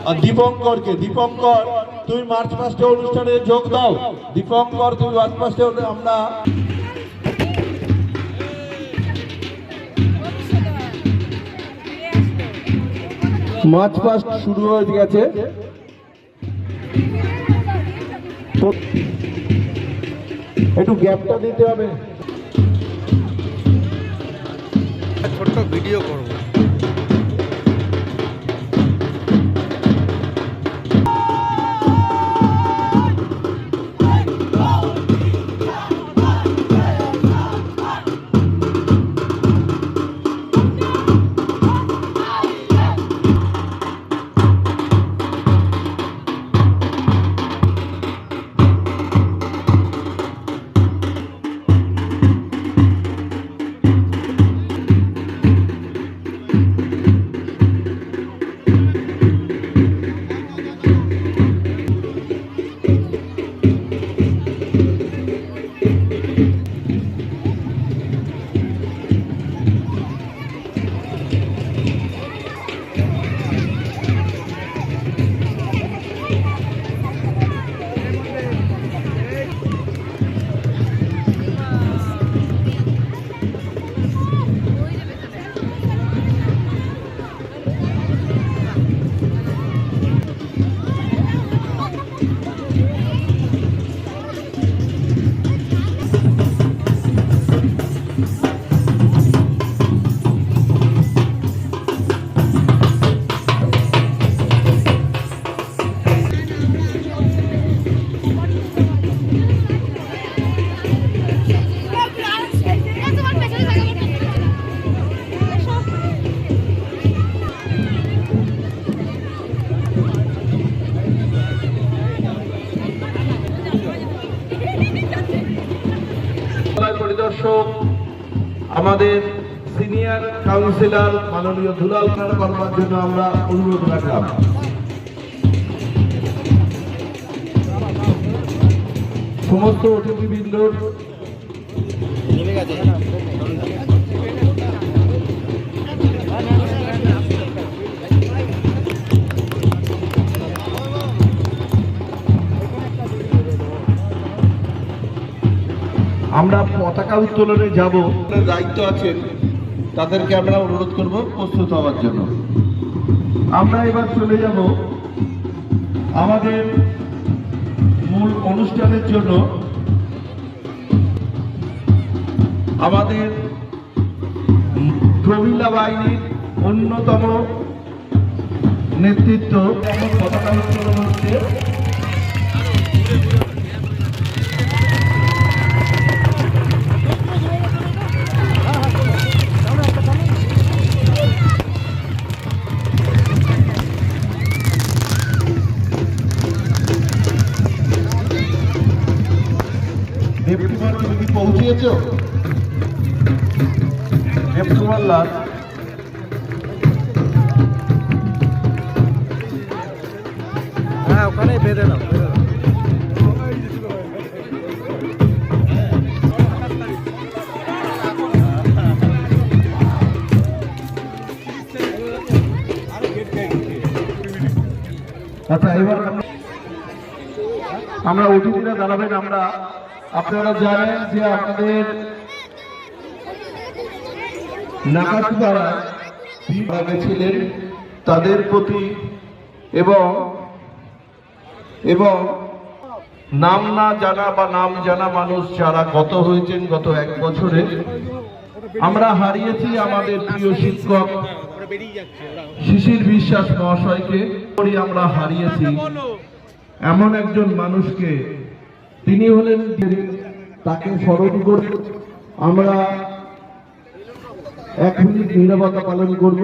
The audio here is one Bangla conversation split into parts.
আর দীপঙ্করকে। দীপঙ্কর, তুমি মার্চ পাস্টে অনুষ্ঠানে যোগ দাও। দীপঙ্কর, তুমি মার্চ পাস্টে আমরা মার্চ পাস্ট শুরু হয়ে গেছে। একটু গ্যাপটা দিতে হবে। ছোট্ট ভিডিও করব। পরিদর্শক আমাদের সিনিয়র কাউন্সিলর মাননীয় দুলাল খাড়া করবার জন্য আমরা অনুরোধ রাখলাম। সমস্ত অতিথিবৃন্দর আমরা পতাকা উত্তোলনে যাব, দায়িত্ব আছে, তাদেরকে আমরা অনুরোধ করব প্রস্তুত হওয়ার জন্য। আমরা এবার চলে যাব আমাদের মূল অনুষ্ঠানের জন্য। আমাদের প্রমীলা বাহিনীর অন্যতম নেতৃত্ব পতাকা উত্তোলন হচ্ছে। তুমি কি পৌঁছিয়েছ দেবকুমার লাল? হ্যাঁ, ওখানে বেঁধে নাও। আচ্ছা, এবার আমরা অতিথিরা দাঁড়াবেন। আমরা আপনারা জানেন যে আমাদের নাকাশপাড়ায় গেছিলেন, তাদের প্রতি এবং নাম না জানা বা নাম জানা মানুষ যারা গত হয়েছেন গত এক বছরে, আমরা হারিয়েছি আমাদের প্রিয় শিক্ষক শিশির বিশ্বাস মহাশয়কে। আমরা হারিয়েছি এমন একজন মানুষকে। তিনি হলেন, তাকে স্মরণ করে আমরা 1 মিনিট নীরবতা পালন করব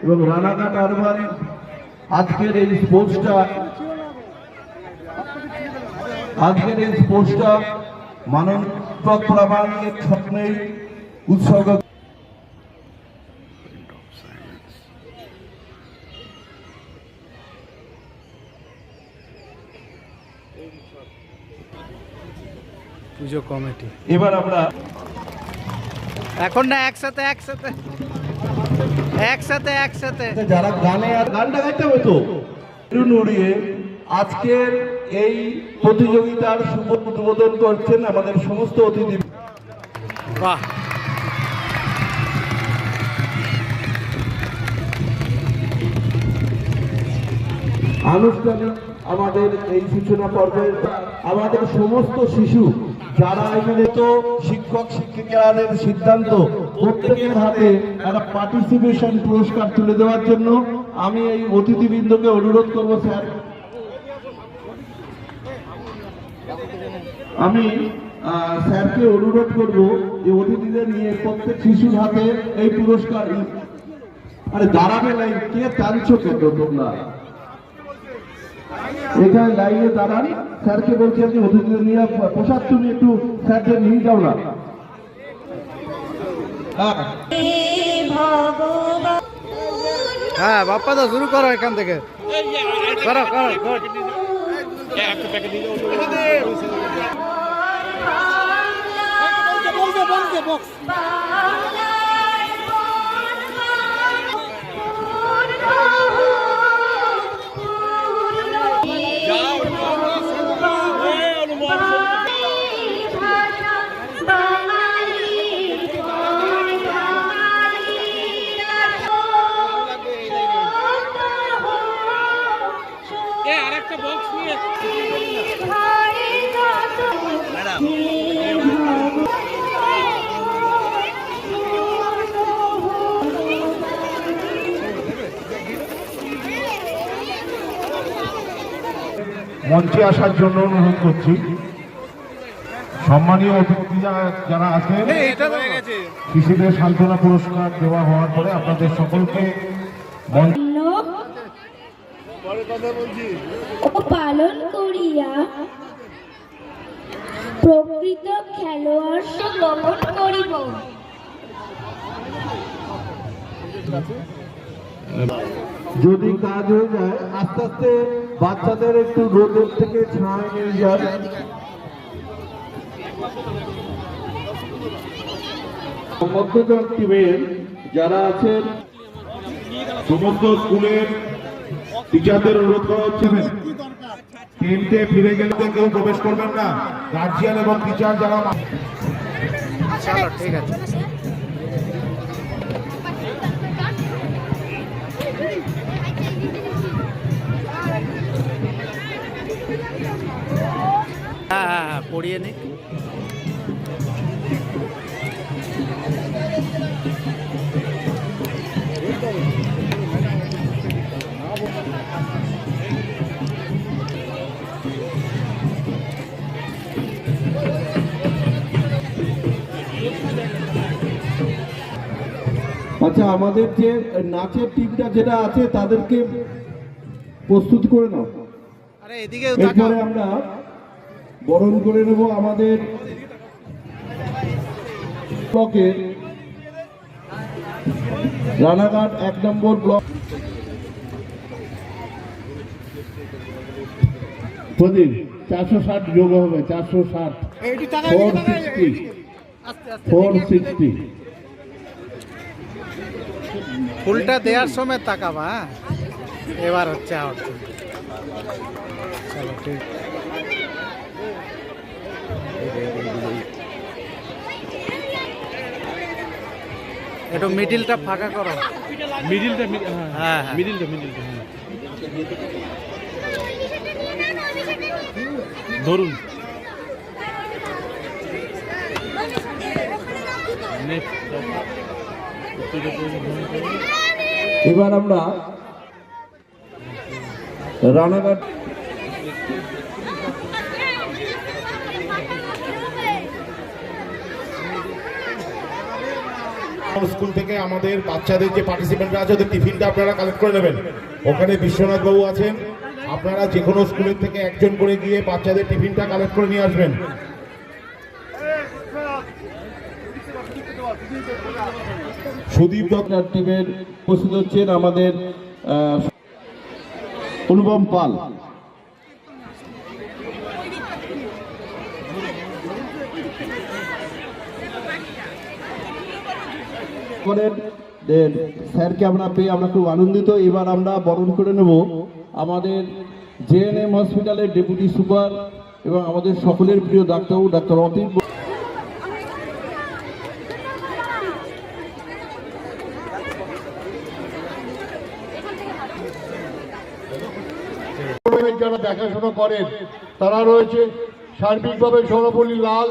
এবং রানাঘাট আরবান আজকের এই স্পোর্টসটা মানব প্রামাণ্যের স্বপ্নেই উৎসর্গ। পুজো কমিটি এবার আমরা এখন না একসাথে যারা গানে আর গানটা গাইতে হবে তো বেলুন উড়িয়ে আজকের এই প্রতিযোগিতার শুভ উদ্বোধন করছেন আমাদের সমস্ত অতিথি। বাহ, আনুষ্ঠানিক আমাদের এই সূচনা পর্বের আমাদের সমস্ত শিশু যারা এখানে, তো শিক্ষক শিক্ষিকাদের সিদ্ধান্ত প্রত্যেকের হাতে একটা পার্টিসিপেশন পুরস্কার তুলে দেওয়ার জন্য আমি এই অতিথিবৃন্দকে অনুরোধ করব। স্যার, আমি স্যারকে অনুরোধ করব যে অতিথিদের নিয়ে প্রত্যেক শিশুর হাতে এই পুরস্কার। আরে দাঁড়াবে নাই, কে টানছো কেন তোমরা? এখানে লাইনে দাঁড়ান। স্যারকে বলছি আপনি অতিথিদের নিয়ে পোশাক তুমি একটু স্যারদের নিয়ে যাও না। হ্যাঁ বাপ্পা দা শুরু করো এখান থেকে, করো করো করো। মঞ্চে আসার জন্য অনুরোধ করছি। সম্মানীয় অতিথি যারা আছেন, শিশুদের সান্ত্বনা পুরস্কার দেওয়া হওয়ার পরে আপনাদের সকলকে পালন করিয়া প্রকৃত খেলোয়াড় গ্রহণ করিব। যদি কাজ হয়ে যায় আস্তে আস্তে বাচ্চাদের একটু রোদের থেকে ছায় নিয়ে যান। মধ্যজন টিমের যারা আছেন সমস্ত স্কুলের টিচারদের অনুরোধ করা হচ্ছে টেন্টে ফিরে গেলে কেউ প্রবেশ করবেন না। গার্জিয়ান এবং টিচার যারা, চলো ঠিক আছে। হ্যাঁ হ্যাঁ হ্যাঁ, পড়িয়ে নি। আচ্ছা, আমাদের যে নাচের টিমটা যেটা আছে তাদেরকে প্রস্তুত করে নাও। আরে এদিকে এরপরে আমরা বরণ করে নেব আমাদের ব্লকের রানাঘাট 1 নম্বর ব্লক। প্রদীপ 460 যোগ হবে, 460 460। ফুলটা দেওয়ার সময় তাকাবা। হ্যাঁ, এবার হচ্ছে আউট। চলো ঠিক। একটু মিডিলটা ফাঁকা করো। মিডিলটা হ্যাঁ হ্যাঁ, মিডিলটা ধরুন। এবার আমরা রানাঘাট স্কুল থেকে আমাদের বাচ্চাদের যে পার্টিসিপেন্টরা আছে ওদের টিফিনটা আপনারা কালেক্ট করে নেবেন। ওখানে বিশ্বনাথ বাবু আছেন, আপনারা যে কোনো স্কুলের থেকে একজন করে গিয়ে বাচ্চাদের টিফিনটা কালেক্ট করে নিয়ে আসবেন। সুদীপ দত্তার টিমের উপস্থিত হচ্ছেন আমাদের অনুপম পাল। স্যারকে আমরা পেয়ে আমরা খুব আনন্দিত। এবার আমরা বরণ করে নেব আমাদের জেএনএম হসপিটালের ডেপুটি সুপার এবং আমাদের সকলের প্রিয় ডাক্তারবাবু ডাক্তার অতীব যারা দেখাশোনা করেন তারা রয়েছে। সার্বিকভাবে সৌরপল্লী লাল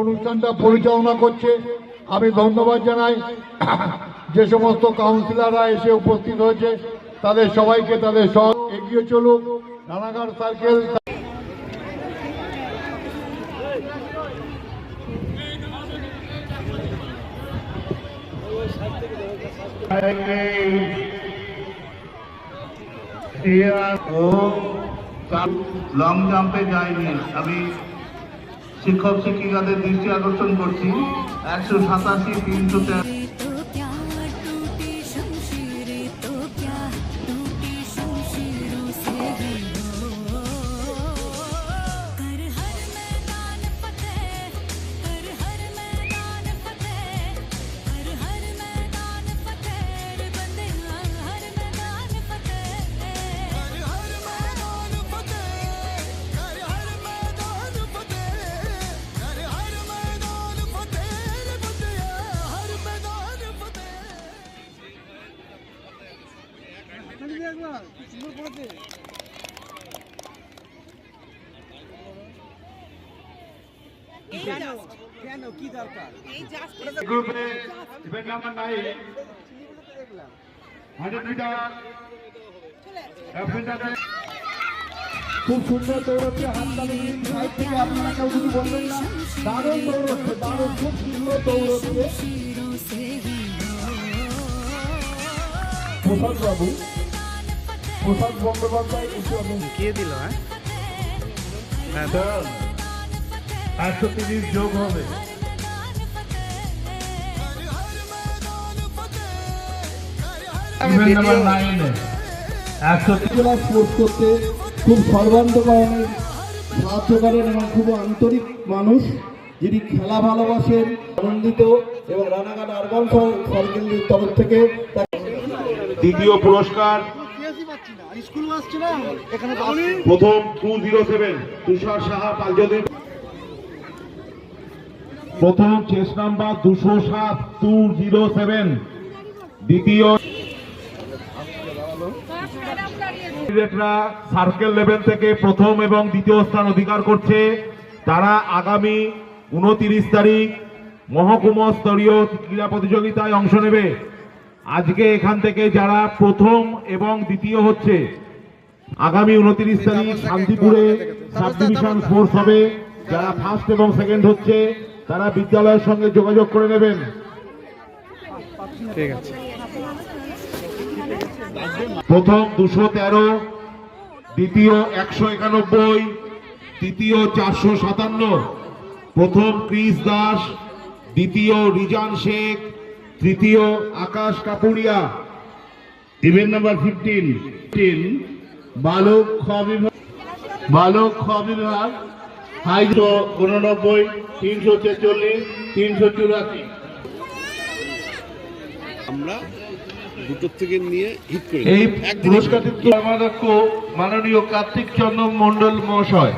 অনুষ্ঠানটা পরিচালনা করছে। আমি ধন্যবাদ জানাই যে সমস্ত কাউন্সিলররা এসে উপস্থিত হয়েছে, তাদের সবাইকে তাদের সহ এগিয়ে চলুক। রানাঘাট সার্কেল লং জাম্পে যায়নি। আমি শিক্ষক শিক্ষিকাদের দৃষ্টি আকর্ষণ করছি 187, 313। तो क्या टूटी शमशीरें तो क्या टूटी शमशीरों से ही हो। कर हर मैदान फतेह, कर हर मैदान फतेह, कर हर मैदान फतेह रे बंदे हर मैदान फतेह, कर हर मैदान फतेह, कर हर मैदान फतेह, कर हर मैदान फतेह रे बंदे हर मैदान फतेह। গ্রুপে ইভেন্ট নাম্বার 9 100 মিটার খুব সুন্দর দৌড়চ্ছে। হাততালি সাইড থেকে আপনারা কেউ কিছু বলবেন না। দারুণ দৌড়চ্ছে, দারুণ খুব সুন্দর দৌড়চ্ছে। প্রসাদ বাবু, প্রসাদ বন্দ্যোপাধ্যায় এসে কে দিল? হ্যাঁ 130 যোগ হবে। ইভেন্ট নাম্বার 9 130 স্পোর্টস করতে খুব সর্বান্তকরণের সাহায্য করেন এবং খুব আন্তরিক মানুষ, যিনি খেলা ভালোবাসেন, আনন্দিত এবং রানাঘাট আরবান সার্কেলের তরফ থেকে দ্বিতীয় পুরস্কার প্রথম 207 তুষার সাহা পালজলি, প্রথম চেস্ট নাম্বার 207 207, দ্বিতীয় সার্কেল লেভেল থেকে প্রথম এবং দ্বিতীয় স্থান অধিকার করছে। তারা আগামী 29 তারিখ মহকুমা স্তরীয় ক্রীড়া প্রতিযোগিতায় অংশ নেবে। আজকে এখান থেকে যারা প্রথম এবং দ্বিতীয় হচ্ছে, আগামী 29 তারিখ শান্তিপুরে সাব ডিভিশন স্পোর্টস হবে। যারা ফার্স্ট এবং সেকেন্ড হচ্ছে তারা বিদ্যালয়ের সঙ্গে যোগাযোগ করে নেবেন। ঠিক আছে। প্রথম 213, দ্বিতীয় 191, তৃতীয় 457, প্রথম ক্রিস দাস, দ্বিতীয় রিজান শেখ, তৃতীয় আকাশ কাপুরিয়া। ইভেন্ট নাম্বার 15 বালক খ বিভাগ, বালক খ বিভাগ হাই 89, 346, 384। আমরা দুটোর থেকে নিয়ে হিট করি। এই পুরস্কারটি কর্মাধ্যক্ষ মাননীয় কার্তিক চন্দ্র মন্ডল মহাশয়।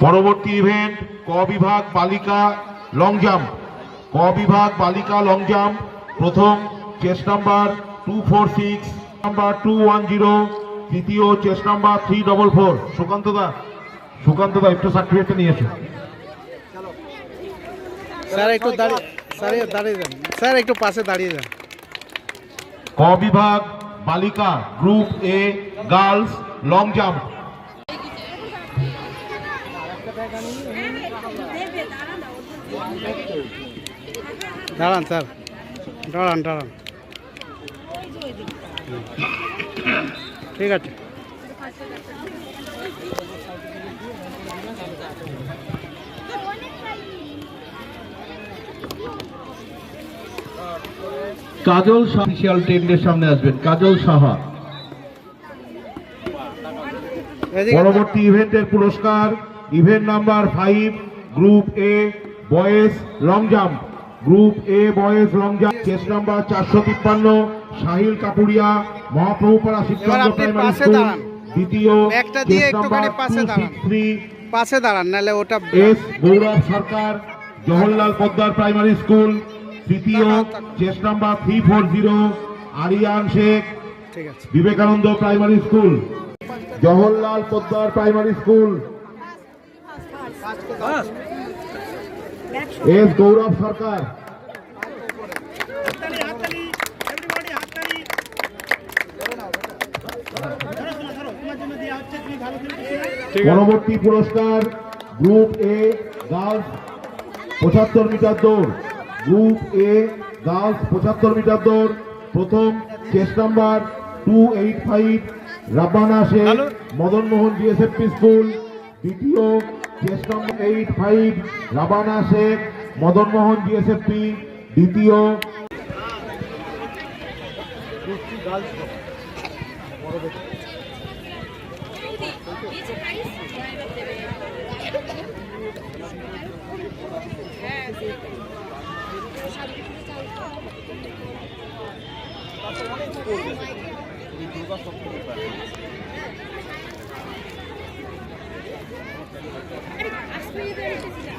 পরবর্তী ইভেন্ট ক বিভাগ বালিকা লং জাম্প, ক বিভাগ বালিকা লং জাম্প, প্রথম চেস্ট নাম্বার 246, নাম্বার 210, তৃতীয় চেস্ট নাম্বার 344। সুকান্ত দা একটু সার্টিফিকেটটা নিয়ে এসো। স্যার একটু দাঁড়িয়ে, স্যার দাঁড়িয়ে যান, স্যার একটু পাশে দাঁড়িয়ে যান। ক বিভাগ বালিকা group A girls long jump, দাঁড়ান স্যার, দাঁড়ান। ঠিক আছে। কাজল অফিসিয়াল টেন্ডের সামনে আসবেন, কাজল সাহা। পরবর্তী ইভেন্টের পুরস্কার event number 5 group A boys long jump, group A boys long jump chest number 453 Sahil Kapuria Mahaprabhupara এবার শিক্ষাঙ্গ আপনি প্রাইমারি পাশে স্কুল দাঁড়ান। দ্বিতীয় ব্যাগটা দিয়ে চেস একটুখানি নাম্বার পাশে দাঁড়ান। 263 পাশে দাঁড়ান, নাহলে ওটা S Gourab Sarkar Jawaharlal Poddar primary school তৃতীয় চেস নাম্বার 340 আরিয়ান শেখ ঠিক আছে। Vivekananda primary school Jawaharlal Poddar primary school S Gourab Sarkar পরবর্তী পুরস্কার গ্রুপ এ গার্লস 75 মিটার দৌড় গ্রুপ এ গার্লস 75 মিটার দৌড় প্রথম chest number 285 Rabbana Sheikh Madanmohan GSFP school দ্বিতীয় chest number 85 Rabbana Sheikh Madanmohan GSFP দ্বিতীয় আজকে